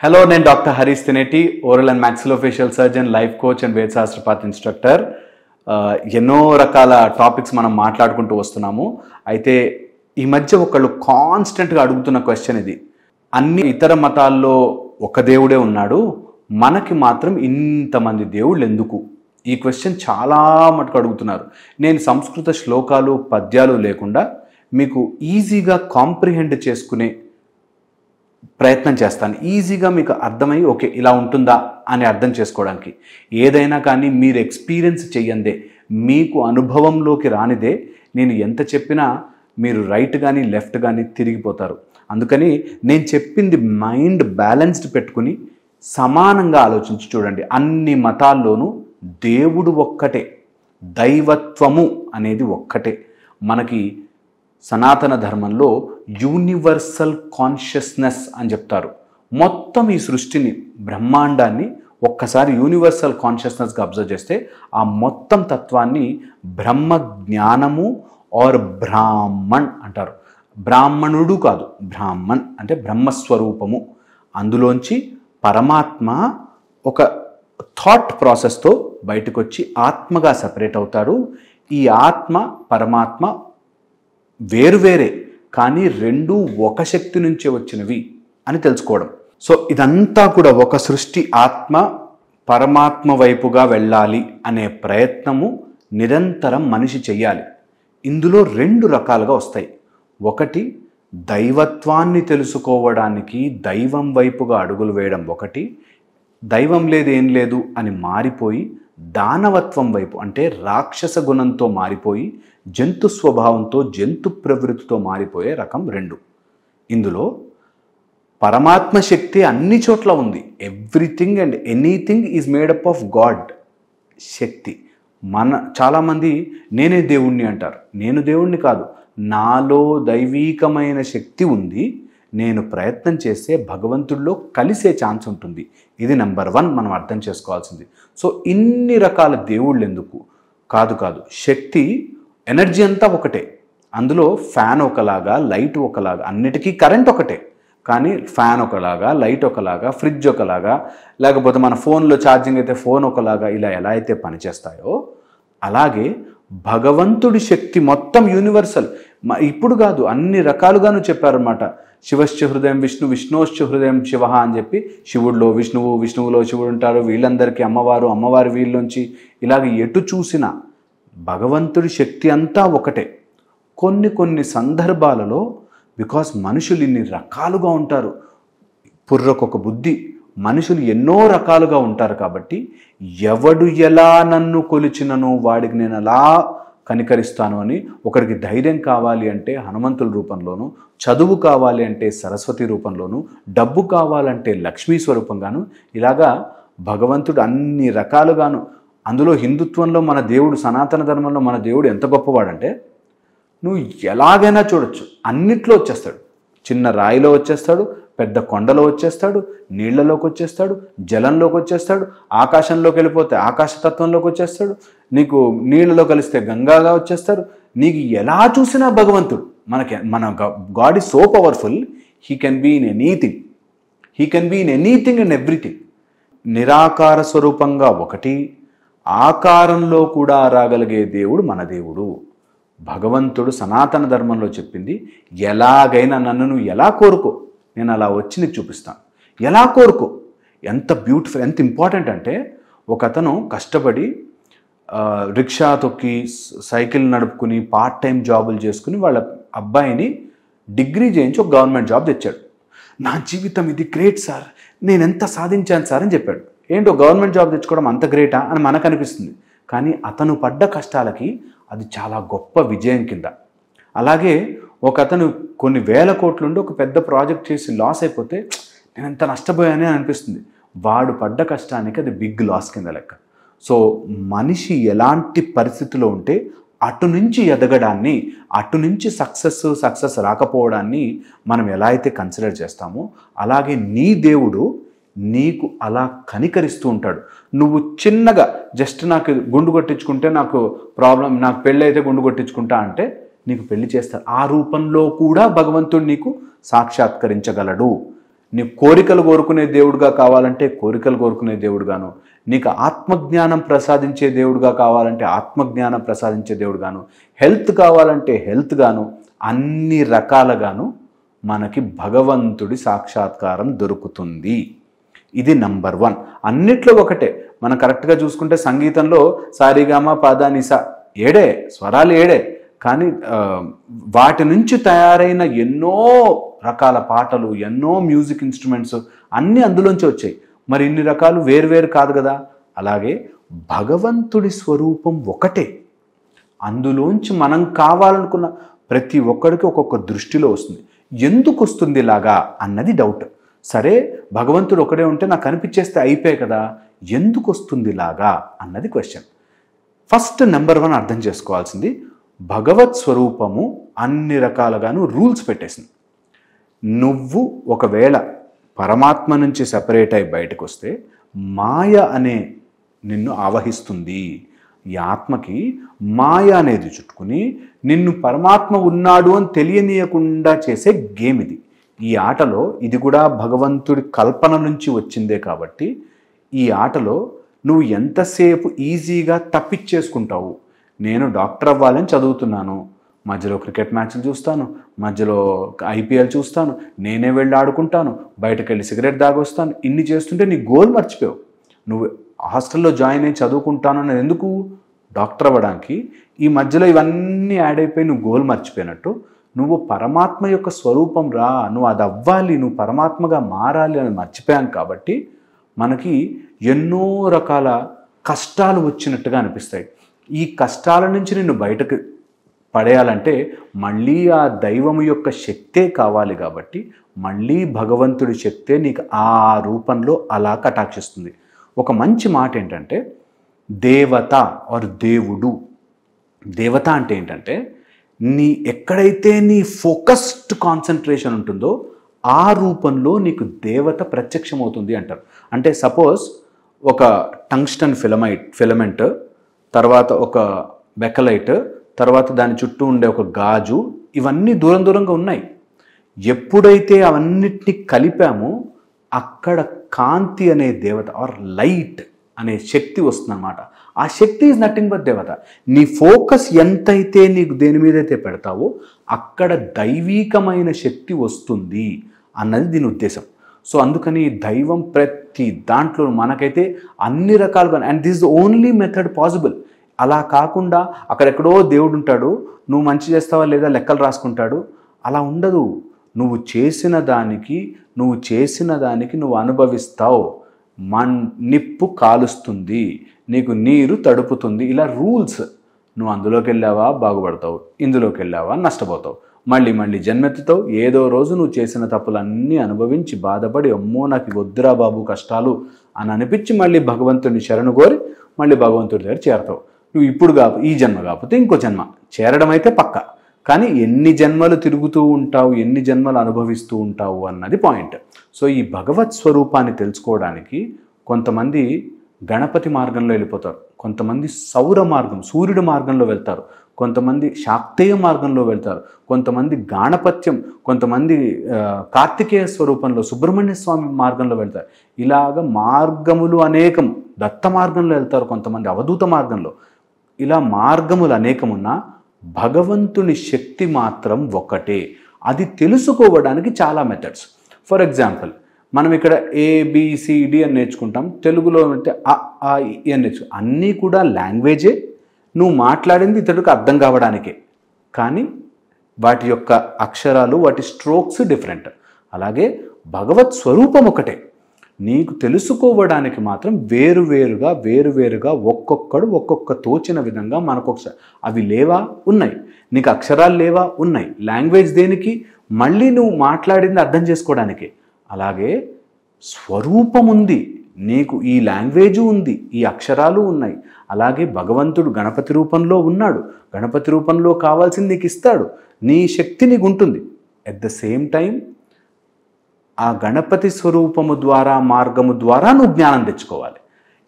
Hello, నేను doctor Harish Tineti, oral and maxillofacial surgeon, life coach and వేదశాస్త్రపాత్ instructor. ఎన్నో రకాల టాపిక్స్ మనం మాట్లాడుకుంటూ వస్తున్నాము. అయితే ఈ మధ్య ఒకళ్ళు కాన్స్టెంట్గా అడుగుతున్న క్వశ్చన్ ఇది. అన్ని ఇతర మతాల్లో ఒక దేవుడే ఉన్నాడు, మనకి మాత్రం ఇంతమంది దేవుళ్ళు ఎందుకు? ఈ క్వశ్చన్ చాలా మటుకు అడుగుతున్నారు. నేను సంస్కృత శ్లోకాలు పద్యాలు లేకుండా మీకు ఈజీగా కాంప్రిహెండ్ చేసుకునే ప్రయత్నం చేస్తాను. ఈజీగా మీకు అర్థమై ఓకే ఇలా ఉంటుందా అని అర్థం చేసుకోవడానికి. ఏదైనా కానీ మీరు ఎక్స్పీరియన్స్ చెయ్యందే, మీకు అనుభవంలోకి రానిదే నేను ఎంత చెప్పినా మీరు రైట్ కానీ లెఫ్ట్ కానీ తిరిగిపోతారు. అందుకని నేను చెప్పింది మైండ్ బ్యాలెన్స్డ్ పెట్టుకుని సమానంగా ఆలోచించి చూడండి. అన్ని మతాల్లోనూ దేవుడు ఒక్కటే, దైవత్వము అనేది ఒక్కటే. మనకి సనాతన ధర్మంలో యూనివర్సల్ కాన్షియస్నెస్ అని చెప్తారు. మొత్తం ఈ సృష్టిని, బ్రహ్మాండాన్ని ఒక్కసారి యూనివర్సల్ కాన్షియస్నెస్గా అబ్జర్వ్ చేస్తే ఆ మొత్తం తత్వాన్ని బ్రహ్మ జ్ఞానము ఆర్ బ్రాహ్మణ్ అంటారు. బ్రాహ్మణుడు కాదు, బ్రాహ్మణ్ అంటే బ్రహ్మస్వరూపము. అందులోంచి పరమాత్మ ఒక థాట్ ప్రాసెస్తో బయటకు వచ్చి ఆత్మగా సపరేట్ అవుతారు. ఈ ఆత్మ పరమాత్మ వేరువేరే, కానీ రెండూ ఒక శక్తి నుంచే వచ్చినవి అని తెలుసుకోవడం. సో ఇదంతా కూడా ఒక సృష్టి ఆత్మ పరమాత్మ వైపుగా వెళ్ళాలి అనే ప్రయత్నము నిరంతరం మనిషి చెయ్యాలి. ఇందులో రెండు రకాలుగా వస్తాయి. ఒకటి, దైవత్వాన్ని తెలుసుకోవడానికి దైవం వైపుగా అడుగులు వేయడం ఒకటి. దైవం లేదు ఏం లేదు అని మారిపోయి దానవత్వం వైపు, అంటే రాక్షస గుణంతో మారిపోయి జంతు స్వభావంతో, జంతు ప్రవృత్తితో మారిపోయే రకం రెండు. ఇందులో పరమాత్మ శక్తి అన్ని చోట్ల ఉంది. Everything and anything is made up of God shakti. చాలామంది నేనే దేవుణ్ణి అంటారు. నేను దేవుణ్ణి కాదు, నాలో దైవీకమైన శక్తి ఉంది. నేను ప్రయత్నం చేస్తే భగవంతుడిలో కలిసే ఛాన్స్ ఉంటుంది. ఇది నెంబర్ 1 మనం అర్థం చేసుకోవాల్సింది. సో ఇన్ని రకాల దేవుళ్ళు ఎందుకు? కాదు, శక్తి ఎనర్జీ అంతా ఒకటే. అందులో ఫ్యాన్ ఒకలాగా, లైట్ ఒకలాగా, అన్నిటికీ కరెంట్ ఒకటే. కానీ ఫ్యాన్ ఒకలాగా, లైట్ ఒకలాగా, ఫ్రిడ్జ్ ఒకలాగా, లేకపోతే మన ఫోన్లో ఛార్జింగ్ అయితే ఫోన్ ఒకలాగా, ఇలా ఎలా అయితే పనిచేస్తాయో అలాగే భగవంతుడి శక్తి మొత్తం యూనివర్సల్. ఇప్పుడు కాదు, అన్ని రకాలుగాను చెప్పారన్నమాట. శివశ్చ హృదయం విష్ణు, విష్ణోశ్చ హృదయం శివ అని చెప్పి శివుడిలో విష్ణువు, విష్ణువులో శివుడు ఉంటారు. వీళ్ళందరికీ అమ్మవారు, అమ్మవారి వీళ్ళలోంచి ఇలాగ ఎటు చూసినా భగవంతుడి శక్తి అంతా ఒకటే. కొన్ని సందర్భాలలో బికాస్ మనుషులు ఇన్ని రకాలుగా ఉంటారు, పుర్రకొక బుద్ధి, మనుషులు ఎన్నో రకాలుగా ఉంటారు కాబట్టి ఎవడు ఎలా నన్ను కొలిచినను వాడికి నేను అలా కనికరిస్తాను అని. ఒకరికి ధైర్యం కావాలి అంటే హనుమంతుల రూపంలోను, చదువు కావాలి అంటే సరస్వతి రూపంలోను, డబ్బు కావాలంటే లక్ష్మీ స్వరూపంగాను, ఇలాగా భగవంతుడు అన్ని రకాలుగాను. అందులో హిందుత్వంలో మన దేవుడు, సనాతన ధర్మంలో మన దేవుడు ఎంత గొప్పవాడంటే నువ్వు ఎలాగైనా చూడొచ్చు, అన్నిట్లో వచ్చేస్తాడు. చిన్న రాయిలో వచ్చేస్తాడు, పెద్ద కొండలో వచ్చేస్తాడు, నీళ్లలోకి వచ్చేస్తాడు, జలంలోకి వచ్చేస్తాడు, ఆకాశంలోకి వెళ్ళిపోతే ఆకాశతత్వంలోకి వచ్చేస్తాడు, నీకు నీళ్లలో కలిస్తే గంగాగా వచ్చేస్తాడు. నీకు ఎలా చూసినా భగవంతుడు. మన God is so powerful, he can be in anything, he can be in anything and everything. నిరాకార స్వరూపంగా ఒకటి, ఆకారంలో కూడా రాగలిగే దేవుడు మన దేవుడు. భగవంతుడు సనాతన ధర్మంలో చెప్పింది, ఎలాగైనా నన్ను నువ్వు ఎలా కోరుకో, నేను అలా వచ్చి నీకు చూపిస్తాను. ఎలా కోరుకో. ఎంత బ్యూటిఫుల్, ఎంత ఇంపార్టెంట్ అంటే, ఒక అతను కష్టపడి రిక్షా తొక్కి, సైకిల్ నడుపుకుని, పార్ట్ టైం జాబులు చేసుకుని వాళ్ళ అబ్బాయిని డిగ్రీ చేయించి ఒక గవర్నమెంట్ జాబ్ తెచ్చాడు. నా జీవితం ఇది గ్రేట్ సార్, నేను ఎంత సాధించాను సార్ అని చెప్పాడు. ఏంటో గవర్నమెంట్ జాబ్ తెచ్చుకోవడం అంత గ్రేటా అని మనకు అనిపిస్తుంది, కానీ అతను పడ్డ కష్టాలకి అది చాలా గొప్ప విజయం కింద. అలాగే ఒక అతను కొన్ని వేల కోట్లుండి ఒక పెద్ద ప్రాజెక్ట్ చేసి లాస్ అయిపోతే నేను ఎంత నష్టపోయానే అనిపిస్తుంది. వాడు పడ్డ కష్టానికి అది బిగ్ లాస్ కింద లెక్క. సో మనిషి ఎలాంటి పరిస్థితిలో ఉంటే అటు నుంచి ఎదగడాన్ని, అటు నుంచి సక్సెస్ రాకపోవడాన్ని మనం ఎలా అయితే కన్సిడర్ చేస్తామో, అలాగే నీ దేవుడు నీకు అలా కనికరిస్తూ ఉంటాడు. నువ్వు చిన్నగా జస్ట్ నాకు గుండు కొట్టించుకుంటే నాకు ప్రాబ్లం, నాకు పెళ్ళి అయితే గుండు కొట్టించుకుంటా అంటే నీకు పెళ్లి చేస్తారు. ఆ రూపంలో కూడా భగవంతుడు నీకు సాక్షాత్కరించగలడు. నీ కోరికలు కోరుకునే దేవుడుగా కావాలంటే కోరికలు కోరుకునే దేవుడుగాను, నీకు ఆత్మజ్ఞానం ప్రసాదించే దేవుడుగా కావాలంటే ఆత్మజ్ఞానం ప్రసాదించే దేవుడుగాను, హెల్త్ కావాలంటే హెల్త్ గాను, అన్ని రకాలుగాను మనకి భగవంతుడి సాక్షాత్కారం దొరుకుతుంది. ఇది నంబర్ 1. అన్నిట్లో ఒకటే. మనం కరెక్ట్గా చూసుకుంటే సంగీతంలో సారిగామ పద నిస ఏడే, స్వరాలు ఏడే, కానీ వాటి నుంచి తయారైన ఎన్నో రకాల పాటలు, ఎన్నో మ్యూజిక్ ఇన్స్ట్రుమెంట్స్ అన్నీ అందులోంచి వచ్చాయి. మరి ఇన్ని రకాలు వేరువేరు కాదు కదా. అలాగే భగవంతుడి స్వరూపం ఒకటే. అందులోంచి మనం కావాలనుకున్న ప్రతి ఒక్కడికి ఒక్కొక్క దృష్టిలో వస్తుంది. ఎందుకు వస్తుంది ఇలాగా అన్నది డౌట్. సరే, భగవంతుడు ఒకడే ఉంటే నాకు కనిపించేస్తే అయిపోయాయి కదా, ఎందుకు వస్తుంది ఇలాగా అన్నది క్వశ్చన్. ఫస్ట్ నెంబర్ 1 అర్థం చేసుకోవాల్సింది, భగవత్ స్వరూపము అన్ని రకాలుగాను రూల్స్ పెట్టేసింది. నువ్వు ఒకవేళ పరమాత్మ నుంచి సెపరేట్ అయి బయటకు వస్తే మాయ అనే నిన్ను ఆవహిస్తుంది. ఈ ఆత్మకి మాయ అనేది చుట్టుకుని నిన్ను పరమాత్మ ఉన్నాడు అని తెలియనీయకుండా చేసే గేమ్ ఇది. ఈ ఆటలో ఇది కూడా భగవంతుడి కల్పన నుంచి వచ్చిందే కాబట్టి ఈ ఆటలో నువ్వు ఎంతసేపు ఈజీగా తప్పిచ్చేసుకుంటావు. నేను డాక్టర్ అవ్వాలని చదువుతున్నాను, మధ్యలో క్రికెట్ మ్యాచ్లు చూస్తాను, మధ్యలో IPL చూస్తాను, నేనే వెళ్ళి ఆడుకుంటాను, బయటకు వెళ్ళి సిగరెట్ దాగొస్తాను, ఇన్ని చేస్తుంటే నీ గోల్ మర్చిపోయావు. నువ్వు హాస్టల్లో జాయిన్ అయ్యి చదువుకుంటాను అన్నది ఎందుకు? డాక్టర్ అవ్వడానికి. ఈ మధ్యలో ఇవన్నీ యాడ్ అయిపోయి నువ్వు గోల్ మర్చిపోయినట్టు నువ్వు పరమాత్మ యొక్క స్వరూపం రా, నువ్వు అది అవ్వాలి, నువ్వు పరమాత్మగా మారాలి అని మర్చిపోయాం. కాబట్టి మనకి ఎన్నో రకాల కష్టాలు వచ్చినట్టుగా అనిపిస్తాయి. ఈ కష్టాల నుంచి నిన్ను బయటకు పడేయాలంటే మళ్ళీ ఆ దైవం యొక్క శక్తే కావాలి. కాబట్టి మళ్ళీ భగవంతుడి శక్తే నీకు ఆ రూపంలో అలా కటాక్షిస్తుంది. ఒక మంచి మాట ఏంటంటే దేవత ఆర్ దేవుడు. దేవత అంటే ఏంటంటే ఎక్కడైతే నీ ఫోకస్డ్ కాన్సన్ట్రేషన్ ఉంటుందో ఆ రూపంలో నీకు దేవత ప్రత్యక్షమవుతుంది అంటారు. అంటే సపోజ్ ఒక టంగ్స్టన్ ఫిలమెంట్, తర్వాత ఒక బెకలైట్, తర్వాత దాని చుట్టూ ఉండే ఒక గాజు, ఇవన్నీ దూరం దూరంగా ఉన్నాయి. ఎప్పుడైతే అవన్నిటిని కలిపామో అక్కడ కాంతి అనే దేవత ఆర్ లైట్ అనే శక్తి వస్తుందన్నమాట. ఆ శక్తి ఈజ్ నథింగ్ బట్ దేవత. నీ ఫోకస్ ఎంతైతే నీకు దేని మీదైతే పెడతావో అక్కడ దైవీకమైన శక్తి వస్తుంది అన్నది దీని ఉద్దేశం. సో అందుకని దైవం ప్రతి దాంట్లో మనకైతే అన్ని రకాలుగా, and this the only method possible. అలా కాకుండా అక్కడెక్కడో దేవుడు ఉంటాడు, నువ్వు మంచి చేస్తావా లేదా లెక్కలు రాసుకుంటాడు, అలా ఉండదు. నువ్వు చేసిన దానికి నువ్వు అనుభవిస్తావు. నిప్పు కాలుస్తుంది, నీకు నీరు తడుపుతుంది, ఇలా రూల్స్. నువ్వు అందులోకి వెళ్ళావా బాగుపడతావు, ఇందులోకి వెళ్ళావా నష్టపోతావు, మళ్ళీ జన్మెత్తుతావు. ఏదో రోజు నువ్వు చేసిన తప్పులన్నీ అనుభవించి బాధపడి అమ్మో నాకు వద్దురా బాబు కష్టాలు అని అనిపించి మళ్ళీ భగవంతుడిని శరణు కోరి మళ్ళీ భగవంతుడి దగ్గర చేరతావు. నువ్వు ఇప్పుడు ఈ జన్మ కాకపోతే ఇంకో జన్మ చేరడం అయితే పక్క. కానీ ఎన్ని జన్మలు తిరుగుతూ ఉంటావు, ఎన్ని జన్మలు అనుభవిస్తూ ఉంటావు అన్నది పాయింట్. సో ఈ భగవత్ స్వరూపాన్ని తెలుసుకోవడానికి కొంతమంది గణపతి మార్గంలో వెళ్ళిపోతారు, కొంతమంది సౌర మార్గం సూర్యుడి మార్గంలో వెళ్తారు, కొంతమంది శాక్తేయ మార్గంలో వెళ్తారు, కొంతమంది గాణపత్యం, కొంతమంది కార్తికేయ స్వరూపంలో సుబ్రహ్మణ్య స్వామి మార్గంలో వెళ్తారు. ఇలాగ మార్గములు అనేకం. దత్త మార్గంలో వెళ్తారు, కొంతమంది అవధూత మార్గంలో. ఇలా మార్గములు అనేకమున్నా భగవంతుని శక్తి మాత్రం ఒకటే. అది తెలుసుకోవడానికి చాలా మెథడ్స్. ఫర్ ఎగ్జాంపుల్ మనం ఇక్కడ ABCD అని నేర్చుకుంటాం, తెలుగులో అంటే అ ఆ ఇ అని నేర్చుకుంటాం. అన్నీ కూడా లాంగ్వేజే, నువ్వు మాట్లాడింది ఇతడికి అర్థం కావడానికే, కానీ వాటి యొక్క అక్షరాలు వాటి స్ట్రోక్స్ డిఫరెంట్. అలాగే భగవత్ స్వరూపం ఒకటే, నీకు తెలుసుకోవడానికి మాత్రం వేరువేరుగా ఒక్కొక్కడు ఒక్కొక్క తోచిన విధంగా మనకొకసారి అవి లేవా ఉన్నాయి, నీకు అక్షరాలు లేవా ఉన్నాయి. లాంగ్వేజ్ దేనికి? మళ్ళీ నువ్వు మాట్లాడింది అర్థం చేసుకోవడానికి. అలాగే స్వరూపం ఉంది, నీకు ఈ లాంగ్వేజు ఉంది, ఈ అక్షరాలు ఉన్నాయి. అలాగే భగవంతుడు గణపతి రూపంలో ఉన్నాడు, గణపతి రూపంలో కావాల్సింది నీకు ఇస్తాడు, నీ శక్తి నీకు ఉంటుంది. ఎట్ ద సేమ్ టైం ఆ గణపతి స్వరూపము ద్వారా మార్గము ద్వారా నువ్వు జ్ఞానం తెచ్చుకోవాలి,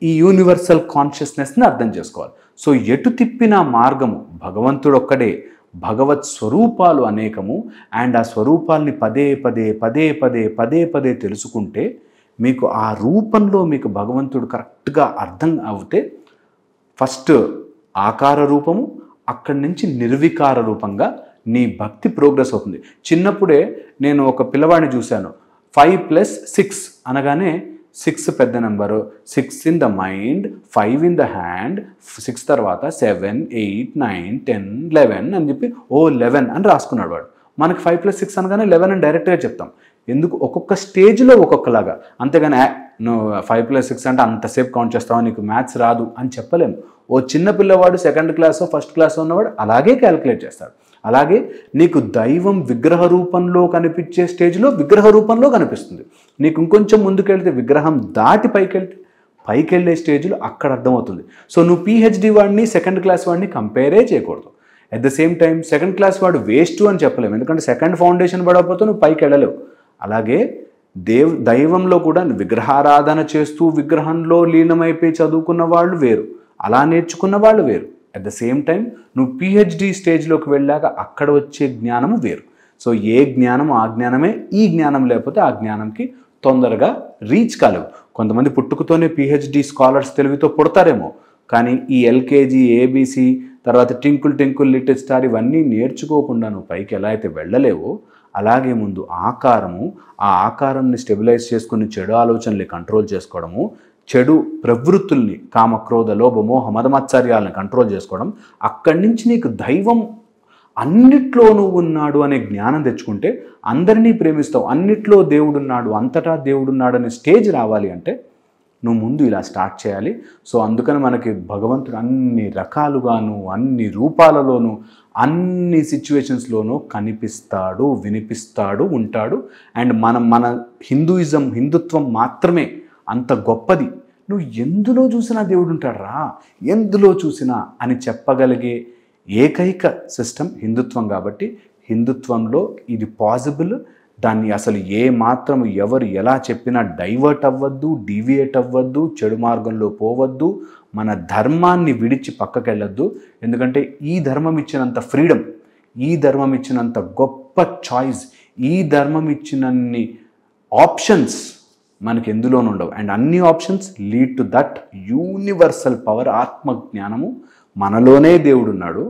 ఈ యూనివర్సల్ కాన్షియస్నెస్ని అర్థం చేసుకోవాలి. సో ఎటు తిప్పిన మార్గము భగవంతుడు ఒక్కడే, భగవత్ స్వరూపాలు అనేకము. అండ్ ఆ స్వరూపాల్ని పదే పదే పదే పదే పదే పదే తెలుసుకుంటే మీకు ఆ రూపంలో మీకు భగవంతుడు కరెక్ట్గా అర్థం అవుతే ఫస్ట్ ఆకార రూపము, అక్కడి నుంచి నిర్వికార రూపంగా నీ భక్తి ప్రోగ్రెస్ అవుతుంది. చిన్నప్పుడే నేను ఒక పిల్లవాడిని చూశాను. 5+6 అనగానే 6 పెద్ద number, 6 in the mind, 5 in the hand, 6 తర్వాత 7, 8, 9, 10, 11 అని చెప్పి 11 అని రాసుకున్నాడు వాడు. మనకి 5+6 అనగానే 11 అని డైరెక్ట్గా చెప్తాం. ఎందుకు? ఒక్కొక్క స్టేజ్లో ఒక్కొక్కలాగా. అంతేగాని నువ్వు 5+6 అంటే అంతసేపు కౌంట్ చేస్తావా, నీకు మ్యాథ్స్ రాదు అని చెప్పలేము. ఓ చిన్న పిల్లవాడు 2nd క్లాసో 1st క్లాసో ఉన్నవాడు అలాగే క్యాలిక్యులేట్ చేస్తాడు. అలాగే నీకు దైవం విగ్రహ రూపంలో కనిపించే స్టేజ్లో విగ్రహ రూపంలో కనిపిస్తుంది. నీకు ఇంకొంచెం ముందుకెళ్తే విగ్రహం దాటి పైకి వెళ్ళే స్టేజ్లో అక్కడ అర్థమవుతుంది. సో నువ్వు PhD వాడిని 2nd క్లాస్ వాడిని కంపేరే చేయకూడదు. At the same time 2nd class వాడు వేస్ట్ అని చెప్పలేము, ఎందుకంటే 2nd ఫౌండేషన్ పడకపోతే నువ్వు పైకి వెళ్ళలేవు. అలాగే దైవంలో కూడా విగ్రహారాధన చేస్తూ విగ్రహంలో లీనమైపోయి చదువుకున్న వాళ్ళు వేరు, అలా నేర్చుకున్న వాళ్ళు వేరు. అట్ ద సేమ్ టైం నువ్వు PhD స్టేజ్లోకి వెళ్ళాక అక్కడ వచ్చే జ్ఞానము వేరు. సో ఏ జ్ఞానం ఆ జ్ఞానమే. ఈ జ్ఞానం లేకపోతే ఆ జ్ఞానంకి తొందరగా రీచ్ కాలేవు. కొంతమంది పుట్టుకతోనే PhD స్కాలర్స్ తెలివితో పుడతారేమో, కానీ ఈ LKG ABC తర్వాత టింకుల్ లిటిల్ స్టార్ ఇవన్నీ నేర్చుకోకుండా నువ్వు పైకి ఎలా అయితే వెళ్ళలేవో, అలాగే ముందు ఆకారము, ఆ ఆకారాన్ని స్టెబిలైజ్ చేసుకుని చెడు ఆలోచనల్ని కంట్రోల్ చేసుకోవడము, చెడు ప్రవృత్తుల్ని కామక్రోధ లోభ మోహ మదమాత్సర్యాలను కంట్రోల్ చేసుకోవడం, అక్కడి నుంచి నీకు దైవం అన్నిట్లోనూ ఉన్నాడు అనే జ్ఞానం తెచ్చుకుంటే అందరినీ ప్రేమిస్తావు. అన్నిట్లో దేవుడున్నాడు, అంతటా దేవుడున్నాడు అనే స్టేజ్ రావాలి అంటే నువ్వు ముందు ఇలా స్టార్ట్ చేయాలి. సో అందుకని మనకి భగవంతుడు అన్ని రకాలుగాను, అన్ని రూపాలలోనూ, అన్ని సిచ్యువేషన్స్లోనూ కనిపిస్తాడు, వినిపిస్తాడు, ఉంటాడు. అండ్ మన హిందుత్వం మాత్రమే అంత గొప్పది. నువ్వు ఎందులో చూసినా దేవుడు ఉంటాడు రా, ఎందులో చూసినా అని చెప్పగలిగే ఏకైక సిస్టమ్ హిందుత్వం. కాబట్టి హిందుత్వంలో ఇది పాసిబుల్. దాన్ని అసలు ఏ మాత్రం ఎవరు ఎలా చెప్పినా డైవర్ట్ అవ్వద్దు, డీవియేట్ అవ్వద్దు, చెడు మార్గంలో పోవద్దు, మన ధర్మాన్ని విడిచి పక్కకెళ్ళొద్దు. ఎందుకంటే ఈ ధర్మం ఇచ్చినంత ఫ్రీడమ్, ఈ ధర్మం ఇచ్చినంత గొప్ప చాయిస్, ఈ ధర్మం ఇచ్చినన్ని ఆప్షన్స్ మనకి ఎందులోనూ ఉండవు. అండ్ అన్ని options lead to that universal power, ఆత్మజ్ఞానము. మనలోనే దేవుడున్నాడు,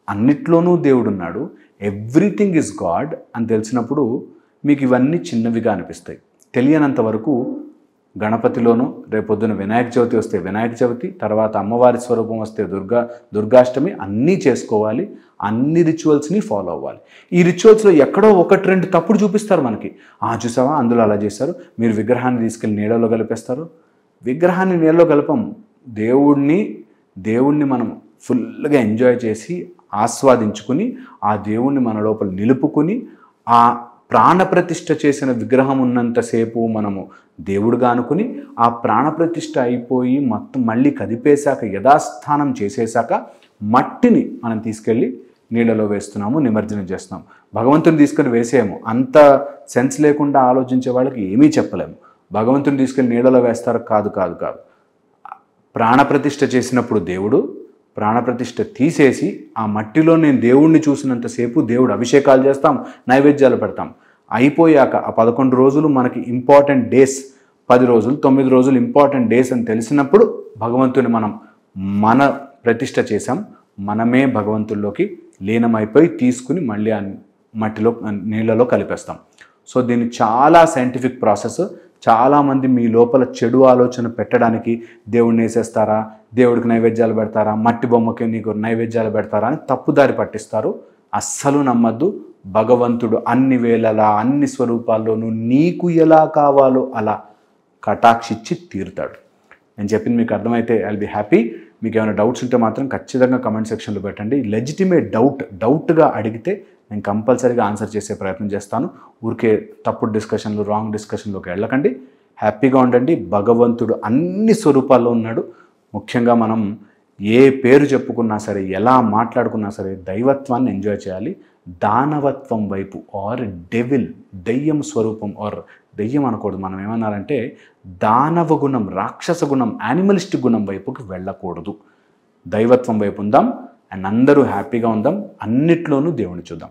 అన్నిట్లోనూ దేవుడున్నాడు, ఎవ్రీథింగ్ ఈజ్ గాడ్ అని తెలిసినప్పుడు మీకు ఇవన్నీ చిన్నవిగా అనిపిస్తాయి. తెలియనంత వరకు గణపతిలోనూ, రేపొద్దున వినాయక చవితి వస్తే వినాయక చవితి, తర్వాత అమ్మవారి స్వరూపం వస్తే దుర్గాష్టమి, అన్నీ చేసుకోవాలి, అన్ని రిచువల్స్ని ఫాలో అవ్వాలి. ఈ రిచువల్స్లో ఎక్కడో 1-2 తప్పుడు చూపిస్తారు మనకి. చూసావా అందులో అలా చేశారు, మీరు విగ్రహాన్ని తీసుకెళ్ళి నీళ్ళలో కలిపేస్తారు. విగ్రహాన్ని నీళ్ళలో కలపం. దేవుణ్ణి మనం ఫుల్గా ఎంజాయ్ చేసి ఆస్వాదించుకుని, ఆ దేవుణ్ణి మన లోపల నిలుపుకుని, ఆ ప్రాణప్రతిష్ఠ చేసిన విగ్రహం ఉన్నంతసేపు మనము దేవుడుగా అనుకుని, ఆ ప్రాణప్రతిష్ఠ అయిపోయి మొత్తం మళ్ళీ కదిపేశాక, యథాస్థానం చేసేశాక మట్టిని మనం తీసుకెళ్ళి నీళ్ళలో వేస్తున్నాము, నిమజ్జనం చేస్తున్నాము. భగవంతుని తీసుకొని వేసేయము. అంత సెన్స్ లేకుండా ఆలోచించే వాళ్ళకి ఏమీ చెప్పలేము. భగవంతుని తీసుకెళ్ళి నీళ్ళలో వేస్తారు, కాదు. ప్రాణప్రతిష్ఠ చేసినప్పుడు దేవుడు, ప్రాణప్రతిష్ఠ తీసేసి ఆ మట్టిలో నేను దేవుణ్ణి చూసినంతసేపు దేవుడు అభిషేకాలు చేస్తాం, నైవేద్యాలు పెడతాం. అయిపోయాక ఆ 11 రోజులు మనకి ఇంపార్టెంట్ డేస్, 10 రోజులు 9 రోజులు ఇంపార్టెంట్ డేస్ అని తెలిసినప్పుడు భగవంతుని మన ప్రతిష్ఠ చేసాం, మనమే భగవంతుల్లోకి లీనమైపోయి తీసుకుని మళ్ళీ ఆ మట్టిలో నీళ్ళలో కలిపేస్తాం. సో దీన్ని చాలా సైంటిఫిక్ ప్రాసెస్. చాలామంది మీ లోపల చెడు ఆలోచన పెట్టడానికి దేవుడిని వేసేస్తారా, దేవుడికి నైవేద్యాలు పెడతారా, మట్టి బొమ్మకి నీకు నైవేద్యాలు పెడతారా అని తప్పుదారి పట్టిస్తారు. అస్సలు నమ్మద్దు. భగవంతుడు అన్ని వేళలా, అన్ని స్వరూపాల్లోనూ నీకు ఎలా కావాలో అలా కటాక్షించి తీరుతాడు. నేను చెప్పింది మీకు అర్థమైతే ఐల్ బి హ్యాపీ. మీకు ఏమైనా డౌట్స్ ఉంటే మాత్రం ఖచ్చితంగా కమెంట్ సెక్షన్లో పెట్టండి. లెజిటిమేట్ డౌట్గా అడిగితే నేను కంపల్సరీగా ఆన్సర్ చేసే ప్రయత్నం చేస్తాను. ఊరికే తప్పుడు డిస్కషన్లు, రాంగ్ డిస్కషన్లోకి వెళ్ళకండి. హ్యాపీగా ఉండండి. భగవంతుడు అన్ని స్వరూపాల్లో ఉన్నాడు. ముఖ్యంగా మనం ఏ పేరు చెప్పుకున్నా సరే, ఎలా మాట్లాడుకున్నా సరే దైవత్వాన్ని ఎంజాయ్ చేయాలి. దానవత్వం వైపు ఆర్ దెయ్యం స్వరూపం ఆర్ దెయ్యం అనకూడదు. మనం ఏమన్నారంటే దానవ గుణం, రాక్షస గుణం, యానిమలిస్టిక్ గుణం వైపుకి వెళ్ళకూడదు. దైవత్వం వైపు ఉందాం. అండ్ అందరూ హ్యాపీగా ఉందాం, అన్నిట్లోనూ దేవుని చూద్దాం.